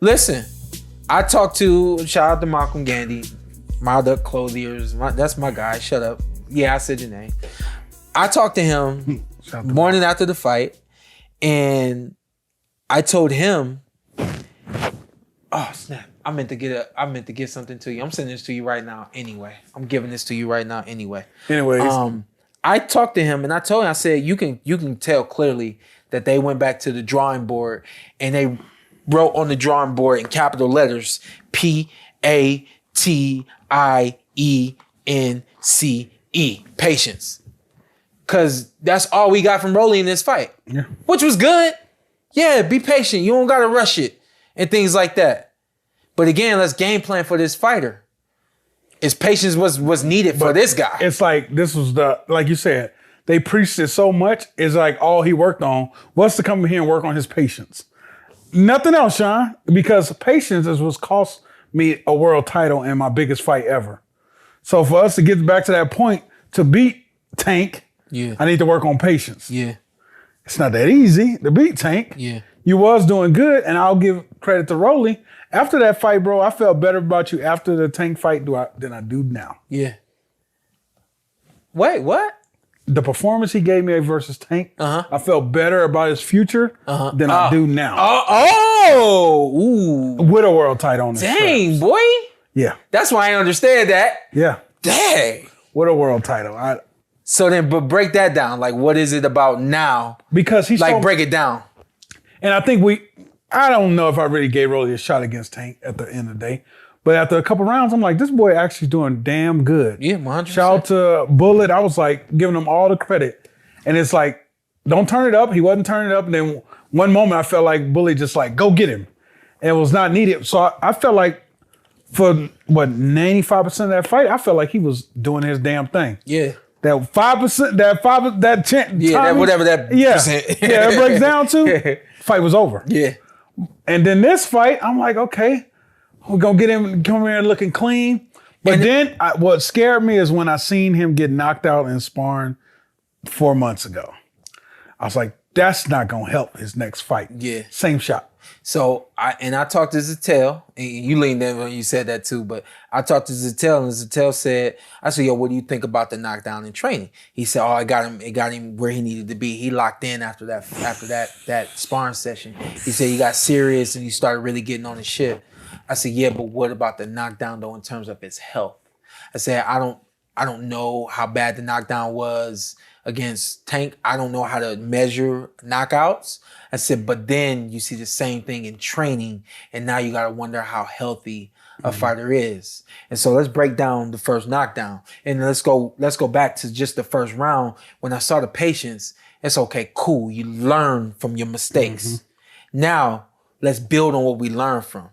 Listen, I talked to, shout out to Malcolm Gandy, Mild Up Clothiers. That's my guy. Shut up. Yeah, I said your name. I talked to him morning after the fight, and I told him, oh snap, I meant to get something to you. I'm sending this to you right now anyway. I'm giving this to you right now anyway. Anyways. I talked to him and I told him, I said, you can tell clearly that they went back to the drawing board and they wrote on the drawing board in capital letters, PATIENCE, patience. Cause that's all we got from Rolly in this fight, which was good. Yeah, be patient. You don't gotta rush it and things like that. But again, let's game plan for this fighter. His patience was needed for this guy. It's like, this was like you said, they preached it so much, it's like all he worked on was to come here and work on his patience. Nothing else, Shawn, because patience is what's cost me a world title and my biggest fight ever. So for us to get back to that point, to beat Tank, I need to work on patience. Yeah. It's not that easy to beat Tank. Yeah. You was doing good, and I'll give credit to Rolly. After that fight, bro, I felt better about you after the Tank fight than I do now. Yeah. Wait, what? The performance he gave me versus Tank, I felt better about his future than I do now. Ooh. With a world title on his Dang, boy. Yeah. That's why I understand that. Yeah. Dang. With a world title. So then, but break that down. Like, what is it about now? Because he's like, break it down. And I think I don't know if I really gave Rolly a shot against Tank at the end of the day. But after a couple rounds, I'm like, this boy actually doing damn good. Yeah, 100%. Shout out to Bullet. I was like giving him all the credit. And it's like, don't turn it up. He wasn't turning it up. And then one moment I felt like Bullet just like, go get him. And it was not needed. So I felt like for 95% of that fight, I felt like he was doing his damn thing. Yeah. That 5%, that chant. Yeah, whatever that percent. Yeah, it breaks down to, fight was over. Yeah. And then this fight, I'm like, okay, we're going to get him, come here looking clean. But then what scared me is when I seen him get knocked out in sparring 4 months ago. I was like, that's not going to help his next fight. Yeah. Same shot. So I talked to Zittel, and you leaned in when you said that too, but I talked to Zittel, and Zittel said, I said, yo, what do you think about the knockdown in training? He said, it got him where he needed to be. He locked in after that sparring session. He said he got serious and he started really getting on his shit. I said, yeah, but what about the knockdown though in terms of his health? I said, I don't know how bad the knockdown was against Tank. I don't know how to measure knockouts. I said, but then you see the same thing in training, and now you got to wonder how healthy a fighter is. And so let's break down the first knockdown, and let's go back to just the first round. When I saw the patience, it's okay, cool. You learn from your mistakes. Now let's build on what we learned from.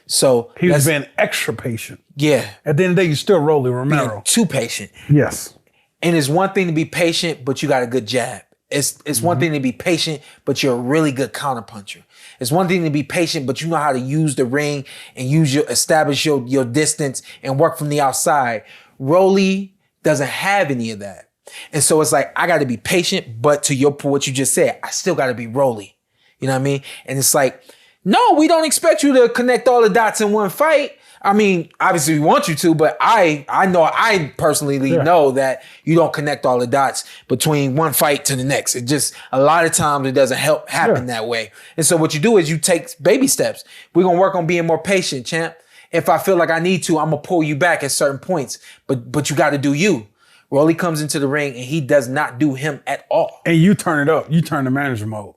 So he's been extra patient. Yeah. At the end of the day, you still Rolando Romero. Too patient. Yes. And it's one thing to be patient, but you got a good jab. It's one thing to be patient, but you're a really good counterpuncher. It's one thing to be patient, but you know how to use the ring and establish your distance and work from the outside. Rolly doesn't have any of that. And so it's like, I got to be patient, but to what you just said, I still got to be Rolly. You know what I mean? And it's like, no, we don't expect you to connect all the dots in one fight. I mean, obviously we want you to, but I personally know that you don't connect all the dots between one fight to the next. It just, a lot of times it doesn't happen that way. And so what you do is you take baby steps. We're going to work on being more patient, champ. If I feel like I need to, I'm going to pull you back at certain points, but you got to do you. Rolly comes into the ring and he does not do him at all. And you turn it up. You turn the manager mode.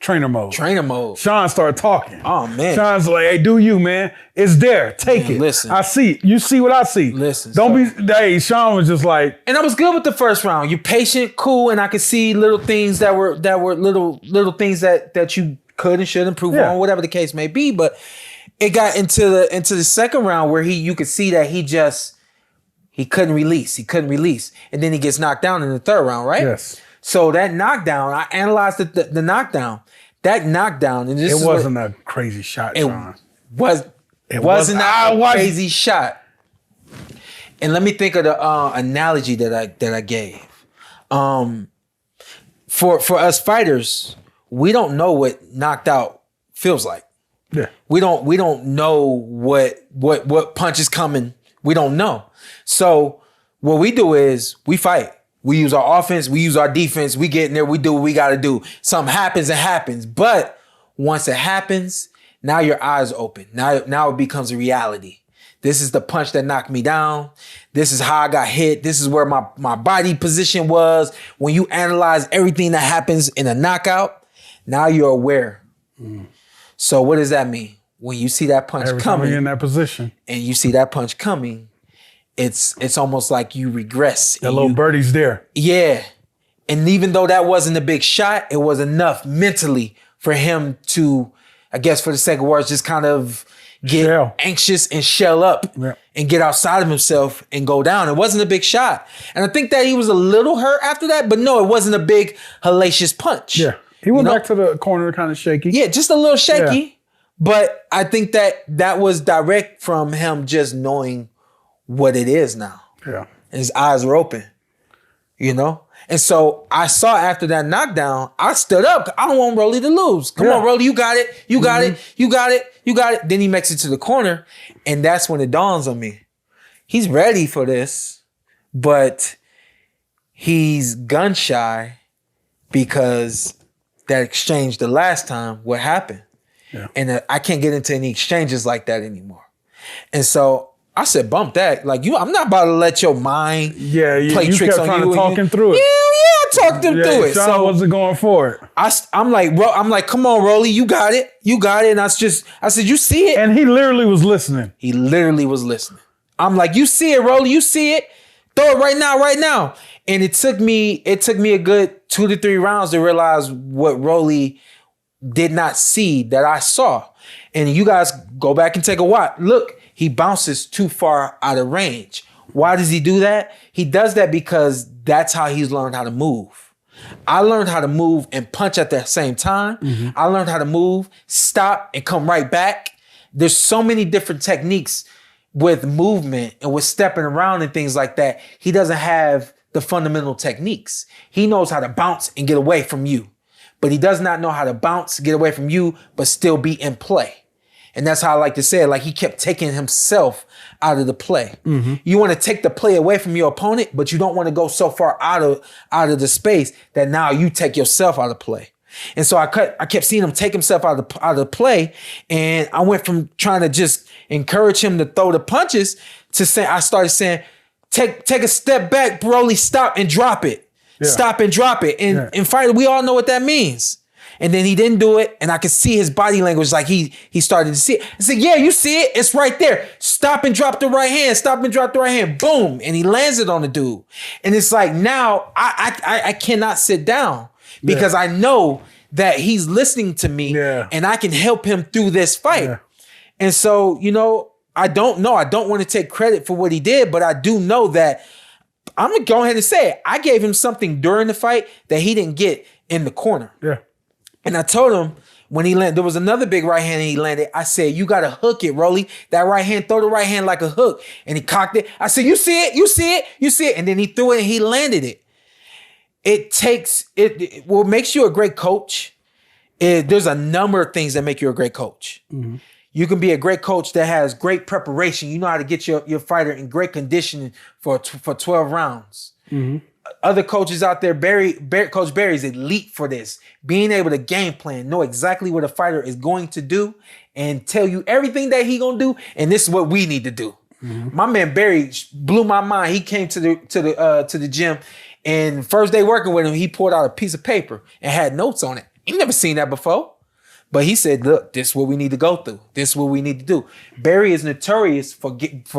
Trainer mode. Shawn started talking. Oh, man. Shawn's like, hey, do you, man. It's there. Take it. Listen. I see. You see what I see. Listen. Hey, Shawn was just like. And I was good with the first round. You're patient, cool, and I could see little things that were little things that you could and should improve on, whatever the case may be. But it got into the second round where you could see that he couldn't release. And then he gets knocked down in the third round, right? Yes. So that knockdown, I analyzed the knockdown. That knockdown, and it wasn't a crazy shot, Shawn. It wasn't a crazy shot. And let me think of the analogy that I gave. For us fighters, we don't know what knocked out feels like. Yeah. We don't know what punch is coming. We don't know. So what we do is we fight. We use our offense. We use our defense. We get in there. We do what we got to do. Something happens, it happens. But once it happens, now your eyes open. Now it becomes a reality. This is the punch that knocked me down. This is how I got hit. This is where my body position was. When you analyze everything that happens in a knockout, now you're aware. So what does that mean? When you see that punch Every time coming you're in that position, and you see that punch coming, it's almost like you regress. that little birdie's there. Yeah. And even though that wasn't a big shot, it was enough mentally for him to, I guess for the sake of words, just kind of get anxious and shell up and get outside of himself and go down. It wasn't a big shot. And I think that he was a little hurt after that, but no, it wasn't a big hellacious punch. Yeah. He went back to the corner kind of shaky. Yeah, just a little shaky. Yeah. But I think that was direct from him just knowing what it is now. Yeah. And his eyes were open, And so I saw after that knockdown, I stood up. I don't want Rolly to lose. Come on, Rolly, you got it. You got it. You got it. You got it. Then he makes it to the corner. And that's when it dawns on me. He's ready for this, but he's gun shy because that exchange the last time, what happened? Yeah. And I can't get into any exchanges like that anymore. And so I said, bump that. Like, I'm not about to let your mind play tricks on you. You kept trying to talk him through it. Yeah, I talked him through it. Shawn So wasn't going for it. I'm like, come on, Rolly, you got it. You got it. And I said, you see it? And he literally was listening. He literally was listening. I'm like, you see it, Rolly, you see it? Throw it right now. And it took me a good 2 to 3 rounds to realize what Rolly did not see that I saw. And you guys go back and take a watch. Look, he bounces too far out of range. Why does he do that? He does that because that's how he's learned how to move. I learned how to move and punch at the same time. Mm-hmm. I learned how to move, stop, and come right back. There's so many different techniques with movement and with stepping around and things like that. He doesn't have the fundamental techniques. He knows how to bounce and get away from you, but he does not know how to bounce, get away from you, but still be in play. And that's how I like to say it. Like, he kept taking himself out of the play. Mm-hmm. You want to take the play away from your opponent, but you don't want to go so far out of the space that now you take yourself out of play. And so I kept seeing him take himself out of the play. And I went from trying to just encourage him to throw the punches to I started saying, take a step back, Broly, stop and drop it. Yeah. Stop and drop it. And in fighting, we all know what that means. And then he didn't do it. And I could see his body language, like he started to see it. I said, yeah, you see it. It's right there. Stop and drop the right hand. Stop and drop the right hand. Boom. And he lands it on the dude. And it's like, now I cannot sit down because I know that he's listening to me and I can help him through this fight. Yeah. And so, I don't know. I don't want to take credit for what he did, but I do know that I'm going to go ahead and say it. I gave him something during the fight that he didn't get in the corner. Yeah. And I told him when he landed, there was another big right hand and he landed. I said, you got to hook it, Rolly. That right hand, throw the right hand like a hook. And he cocked it. I said, you see it? You see it? You see it? And then he threw it and he landed it. What makes you a great coach, there's a number of things that make you a great coach. Mm-hmm. You can be a great coach that has great preparation. You know how to get your fighter in great conditioning for 12 rounds. Mm-hmm. Other coaches out there, Coach Barry is elite for this. Being able to game plan, know exactly what a fighter is going to do and tell you everything that he gonna do, and this is what we need to do. Mm-hmm. My man Barry blew my mind. He came to the gym, and first day working with him, he pulled out a piece of paper and had notes on it. He never seen that before. But he said, look, this is what we need to go through. This is what we need to do. Barry is notorious for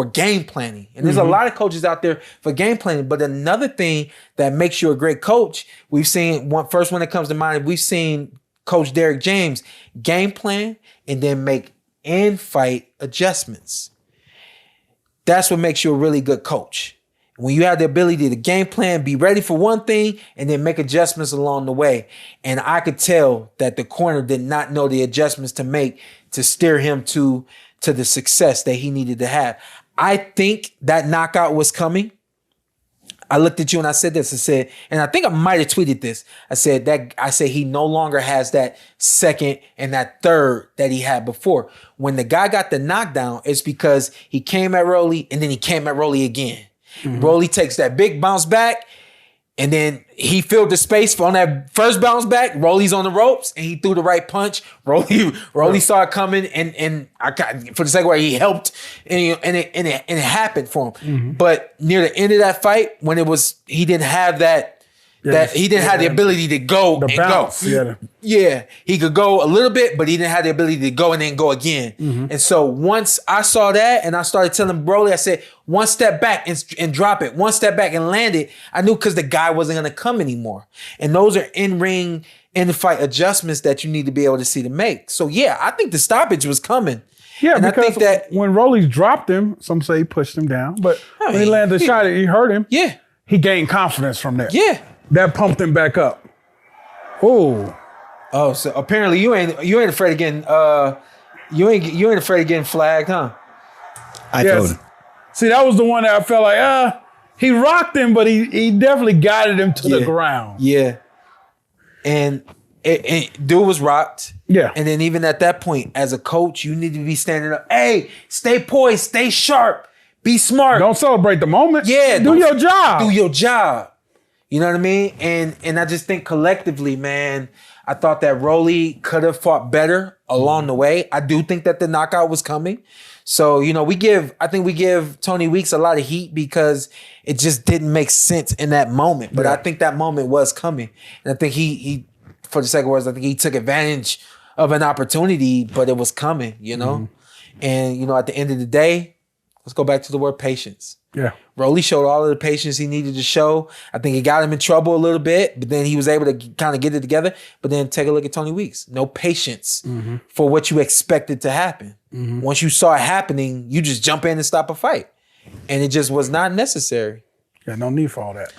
game planning. And there's a lot of coaches out there for game planning. But another thing that makes you a great coach, we've seen, first one that comes to mind, we've seen Coach Derek James game plan and then make in-fight adjustments. That's what makes you a really good coach. When you have the ability to game plan, be ready for one thing, and then make adjustments along the way. And I could tell that the corner did not know the adjustments to make to steer him to the success that he needed to have. I think that knockout was coming. I looked at you and I said this. I said, and I think I might have tweeted this. I said he no longer has that second and that third that he had before. When the guy got the knockdown, it's because he came at Rolly and then he came at Rolly again. Rolly takes that big bounce back, and then he filled the space on that first bounce back. Rolly's on the ropes, and he threw the right punch. Rolly saw it coming, and I got, for the second way he helped, and it happened for him. But near the end of that fight, when he didn't have he didn't have the ability to go the and bounce, go. Yeah, he could go a little bit, but he didn't have the ability to go and then go again. And so once I saw that and I started telling Broly, I said, one step back and drop it. One step back and land it. I knew because the guy wasn't going to come anymore. And those are in-ring, in-fight adjustments that you need to be able to see to make. So yeah, I think the stoppage was coming. Yeah, and because I think that when Rolly dropped him, some say he pushed him down, but when he landed the shot, he hurt him. Yeah. He gained confidence from that. Yeah. That pumped him back up. Oh, so apparently you ain't afraid of getting you ain't afraid of getting flagged, huh? I told him. See, that was the one that I felt like, he rocked him, but he definitely guided him to the ground. Yeah. And dude was rocked. Yeah. And then even at that point, as a coach, you need to be standing up. Hey, stay poised, stay sharp, be smart. Don't celebrate the moment. Yeah. Do your job. Do your job. You know what I mean? And I just think collectively, man, I thought that Rolly could have fought better along the way. I do think that the knockout was coming. So, you know, I think we give Tony Weeks a lot of heat because it just didn't make sense in that moment. But I think that moment was coming. And I think he for the second words, I think he took advantage of an opportunity, but it was coming, you know? And, you know, at the end of the day, let's go back to the word patience. Yeah. Rolly showed all of the patience he needed to show. I think it got him in trouble a little bit, but then he was able to kind of get it together. But then take a look at Tony Weeks. No patience for what you expected to happen. Once you saw it happening, you just jump in and stop a fight. And it just was not necessary. Yeah, no need for all that.